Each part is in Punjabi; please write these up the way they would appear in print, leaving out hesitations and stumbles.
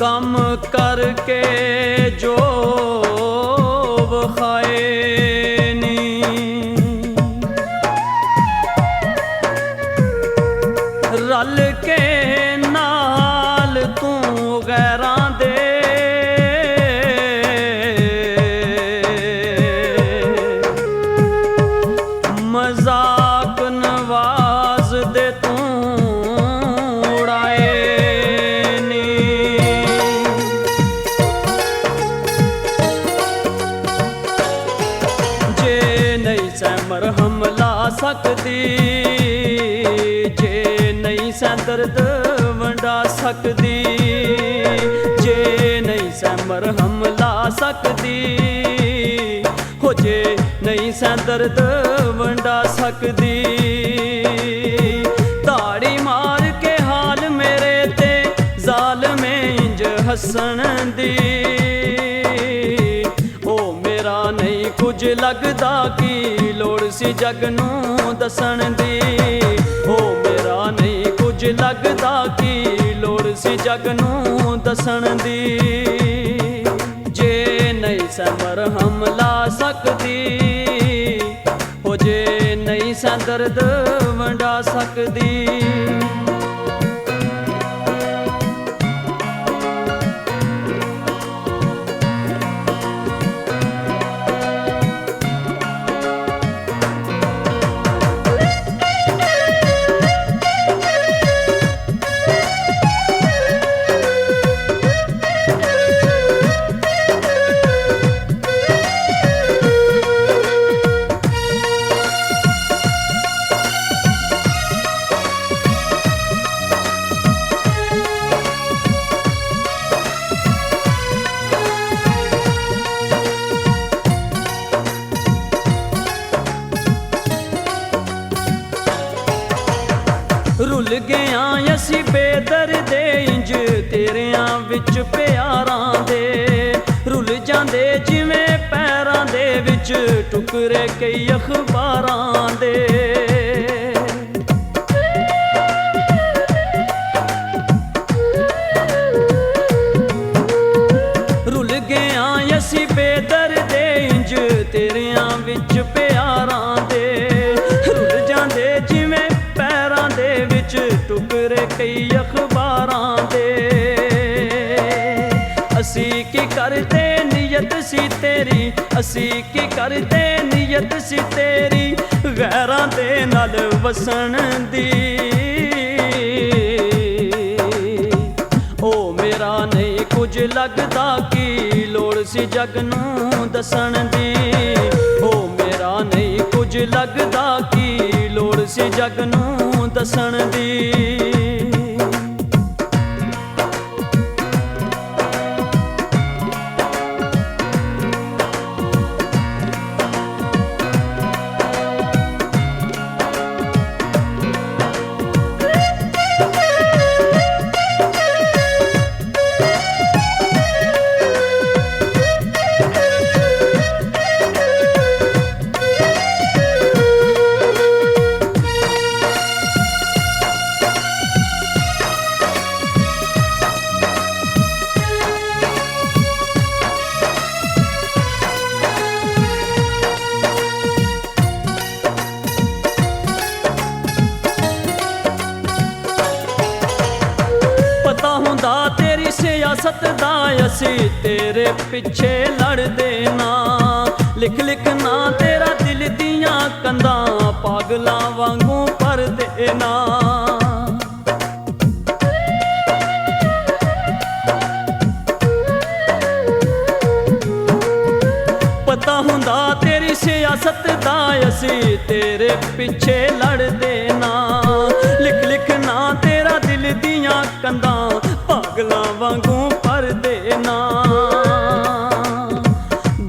ਕੰਮ ਕਰਕੇ ਜੋ ਵਖਾਏ ਨੀ, ਰਲ ਕੇ ਨਾਲ ਤੂੰ ਗੈਰਾਂ ਦੇ ਮਜ਼ਾਕ ਨਵਾਜ਼ ਦੇ ਤੂੰ ਉਡਾਏ ਨੀ। ਜੇ ਨਹੀਂ ਸੈ ਮਰਹਮ ਲਾ ਸਕਦੀ, ਜੇ ਨਹੀਂ ਸੈ ਦਰਦ ਵੰਡਾ ਸਕਦੀ, ਜੇ ਨਹੀਂ ਸੈ ਮਰਹਮ ਲਾ ਸਕਦੀ, ਹੋ ਜੇ ਨਹੀਂ ਸੈ ਦਰਦ ਵੰਡਾ ਸਕਦੀ। ਤਾੜੀ ਮਾਰ ਕੇ ਹਾਲ ਮੇਰੇ ਤੇ ਜ਼ਾਲਮੇ ਇੰਜ ਹੱਸਣ ਦੀ, ਉਹ ਮੇਰਾ ਨਹੀਂ ਕੁਝ ਲੱਗਦਾ ਕੀ ਲੋੜ ਸੀ ਜਗ ਨੂੰ ਦੱਸਣ ਦੀ, ਉਹ ਮੇਰਾ ਨਹੀਂ ਕੁਝ ਲੱਗਦਾ ਕੀ ਲੋੜ ਸੀ ਜਗ ਨੂੰ ਦੱਸਣ ਦੀ। ਜੇ ਨਹੀਂ ਸੈ ਮਰਹਮ ਲਾ ਸਕਦੀ, ਹੋ ਜੇ ਨਹੀਂ ਸੈ ਦਰਦ ਵੰਡਾ ਸਕਦੀ। ਰੁੱਲ ਗਿਆ ਅਸੀਂ ਬੇਦਰਦੇ ਇੰਜ ਤੇਰਿਆਂ ਵਿੱਚ ਪਿਆਰਾਂ ਦੇ, ਰੁੱਲ ਜਾਂਦੇ ਜਿਵੇਂ ਪੈਰਾਂ ਦੇ ਵਿੱਚ ਟੁਕੜੇ ਕਈ ਅਖਬਾਰਾਂ ਦੇ। ਰੁੱਲ ਗਿਆ ਅਸੀਂ ਬੇਦਰਦੇ ਇੰਜ ਤੇਰਿਆਂ ਵਿੱਚ ਪਿਆਰਾਂ ਦੇ, ਰੁੱਲ ਜਾਂਦੇ ਜਿਵੇਂ ਪੈਰਾਂ ਦੇ ਵਿੱਚ ਟੁਕੜੇ ਕਈ ਅਖਬਾਰਾਂ ਦੇ। ਅਸੀਂ ਕੀ ਕਰਦੇ ਨੀਅਤ ਸੀ ਤੇਰੀ, ਅਸੀਂ ਕੀ ਕਰਦੇ ਨੀਅਤ ਸੀ ਤੇਰੀ ਗੈਰਾਂ ਦੇ ਨਾਲ ਵਸਣ ਦੀ, ਉਹ ਮੇਰਾ ਨਹੀਂ ਕੁਝ ਲੱਗਦਾ ਕੀ ਲੋੜ ਸੀ ਜਗ ਨੂੰ ਦੱਸਣ ਦੀ, ਉਹ ਮੇਰਾ ਨਹੀਂ ਕੁਝ ਲੱਗਦਾ ਕੀ ਲੋੜ ਸੀ ਜਗ ਨੂੰ ਦੱਸਣ ਦੀ। ਤੇਰੀ ਸਿਆਸਤ ਦਾ ਅਸੀਂ ਤੇਰੇ ਪਿੱਛੇ ਲੜਦੇ ਨਾ, ਲਿਖ ਲਿਖ ਨਾ ਤੇਰਾ ਦਿਲ ਦੀਆਂ ਕੰਧਾਂ ਪਾਗਲਾਂ ਵਾਂਗੂ ਭਰਦੇ ਨਾ। ਪਤਾ ਹੁੰਦਾ ਤੇਰੀ ਸਿਆਸਤ ਦਾ ਅਸੀਂ ਤੇਰੇ ਪਿੱਛੇ ਲੜਦੇ ਨਾ, ਲਿਖ ਲਿਖ ਨਾ ਤੇਰਾ ਦਿਲ ਦੀਆਂ ਕੰਧਾਂ ਪਾਗਲਾਂ ਵਾਂਗੂ ਭਰਦੇ ਨਾ।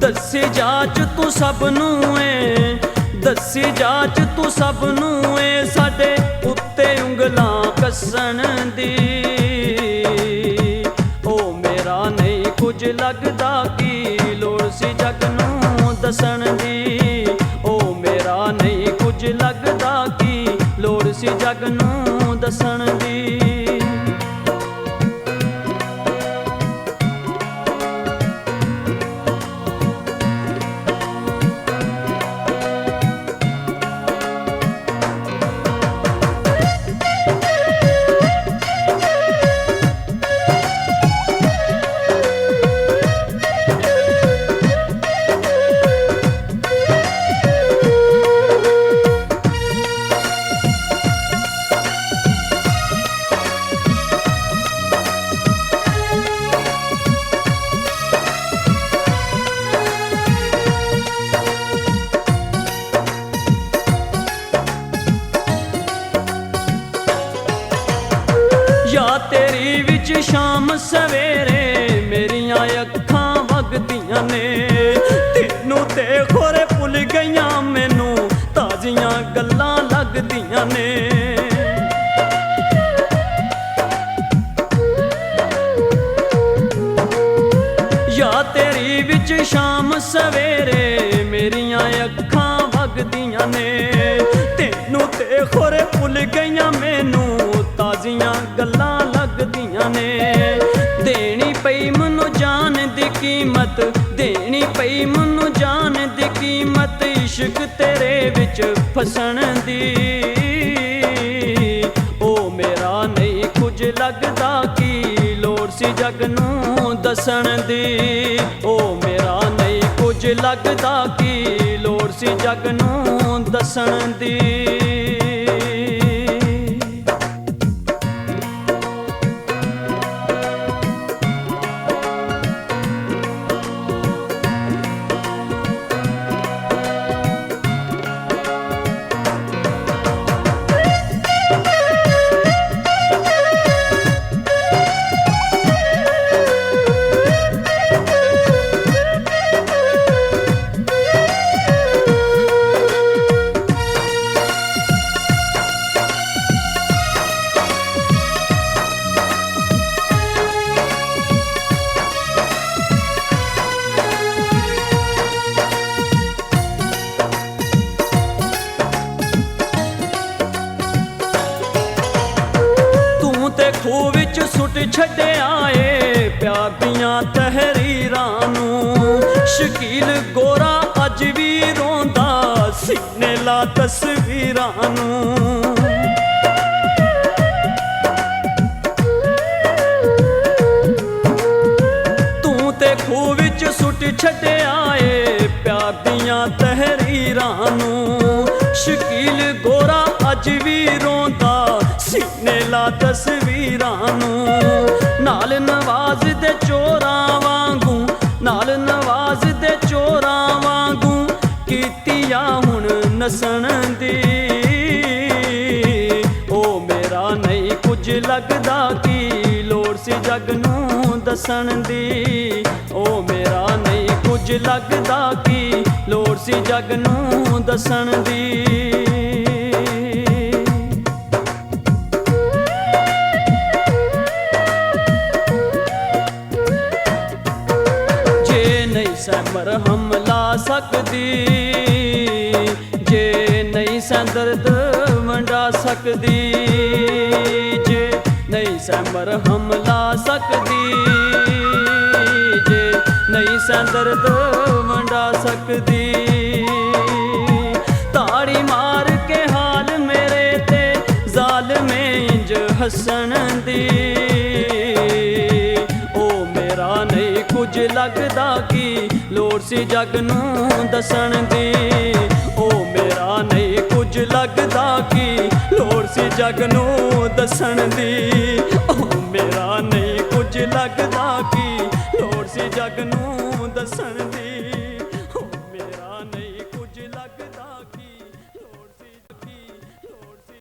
ਦੱਸੀ ਜਾਚ ਤੂੰ ਸਭ ਨੂੰ ਏ, ਦੱਸੀ ਜਾਚ ਤੂੰ ਸਭ ਨੂੰ ਏ ਸਾਡੇ ਉੱਤੇ ਉਂਗਲਾਂ ਕੱਸਣ ਦੀ, ਉਹ ਮੇਰਾ ਨਹੀਂ ਕੁਝ ਲੱਗਦਾ ਕੀ ਲੋੜ ਸੀ ਜਗ ਨੂੰ ਦੱਸਣ ਦੀ, ਉਹ ਮੇਰਾ ਨਹੀਂ ਕੁਝ ਲੱਗਦਾ ਕੀ ਲੋੜ ਸੀ ਜਗ ਨੂੰ ਦੱਸਣ ਦੀ। ਸ਼ਾਮ ਸਵੇਰੇ ਮੇਰੀਆਂ ਅੱਖਾਂ ਵਗਦੀਆਂ ਨੇ, ਤੈਨੂੰ ਤੇ ਖੋਰੇ ਭੁੱਲ ਗਈਆਂ ਮੈਨੂੰ ਤਾਜ਼ੀਆਂ ਗੱਲਾਂ ਲੱਗਦੀਆਂ ਨੇ। ਯਾ ਤੇਰੀ ਵਿੱਚ ਸ਼ਾਮ ਸਵੇਰੇ ਮੇਰੀਆਂ ਅੱਖਾਂ ਵਗਦੀਆਂ ਨੇ, ਤੈਨੂੰ ਤੇ ਖੋਰੇ ਭੁੱਲ ਗਈਆਂ ਮੈਨੂੰ ਤਾਜ਼ੀਆਂ ਗੱਲਾਂ ਲੱਗਦੀਆਂ ਨੇ। ਦੇਣੀ ਪਈ ਮੈਨੂੰ ਜਾਨ ਦੀ ਕੀਮਤ, ਦੇਣੀ ਪਈ ਮੈਨੂੰ ਜਾਨ ਦੀ ਕੀਮਤ, ਇਸ਼ਕ ਤੇਰੇ ਵਿੱਚ ਫਸਣ ਦੀ। ਉਹ ਮੇਰਾ ਨਹੀਂ ਕੁਝ ਲੱਗਦਾ ਕੀ ਲੋੜ ਸੀ ਜਗ ਨੂੰ ਦੱਸਣ ਦੀ। ਉਹ ਮੇਰਾ ਨਹੀਂ ਕੁਝ ਲੱਗਦਾ ਕੀ ਲੋੜ ਸੀ ਜਗ ਨੂੰ ਦੱਸਣ ਦੀ। ਤੇ ਖੂਹ ਵਿੱਚ ਸੁੱਟ ਛੱਡਿਆ ਏ ਪਿਆਰ ਦੀਆਂ ਤਹਿਰੀਰਾਂ ਨੂੰ, ਸ਼ਕੀਲ ਗੋਰਾ ਅੱਜ ਵੀ ਰੋਂਦਾ ਸੀਨੇ ਲਾ ਤਸਵੀਰਾਂ ਨੂੰ। ਤੂੰ ਤੇ ਖੂਹ ਵਿੱਚ ਸੁੱਟ ਛੱਡਿਆ ਏ ਪਿਆਰ ਦੀਆਂ ਤਹਿਰੀਰਾਂ ਨੂੰ, ਸ਼ਕੀਲ ਗੋਰਾ ਅੱਜ ਵੀ ਰੋਂਦਾ ਸੀਨੇ ਲਾ ਤਸਵੀਰਾਂ ਨੂੰ। ਨਾਲ ਨਵਾਜ਼ ਦੇ ਚੋਰਾਂ ਵਾਂਗੂ, ਨਾਲ ਨਵਾਜ਼ ਦੇ ਚੋਰਾਂ ਵਾਂਗੂ ਕੀਤੀਆਂ ਹੁਣ ਨਸਣ ਦੀ। ਉਹ ਮੇਰਾ ਨਹੀਂ ਕੁਝ ਲੱਗਦਾ ਕੀ ਲੋੜ ਸੀ ਜਗ ਨੂੰ ਦੱਸਣ ਦੀ। ਉਹ ਮੇਰਾ ਨਹੀਂ ਕੁਝ ਲੱਗਦਾ ਕੀ ਲੋੜ ਸੀ ਜਗ ਨੂੰ ਦੱਸਣ ਦੀ। ਸੈ ਮਰਹਮ ਲਾ ਸਕਦੀ, ਜੇ ਨਹੀਂ ਸੈ ਦਰਦ ਵੰਡਾ ਸਕਦੀ, ਜੇ ਨਹੀਂ ਸੈ ਮਰਹਮ ਲਾ ਸਕਦੀ, ਜੇ ਨਹੀਂ ਸੈ ਦਰਦ ਵੰਡਾ ਸਕਦੀ। ਤਾੜੀ ਮਾਰ ਕੇ ਹਾਲ ਮੇਰੇ ਤੇ ਜ਼ਾਲਮੇ ਇੰਜ ਹੱਸਣ ਦੀ। ਉਹ ਮੇਰਾ ਨਹੀਂ ਕੁਝ ਲੱਗਦਾ ਕੀ ਲੋੜ ਸੀ ਜਗ ਨੂੰ ਦੱਸਣ ਦੀ। ਉਹ ਮੇਰਾ ਨਹੀਂ ਕੁਝ ਲੱਗਦਾ ਕੀ ਲੋੜ ਸੀ ਜਗ ਨੂੰ ਦੱਸਣ ਦੀ। ਉਹ ਮੇਰਾ ਨਹੀਂ ਕੁਝ ਲੱਗਦਾ ਕੀ ਲੋੜ ਸੀ ਜਗ ਨੂੰ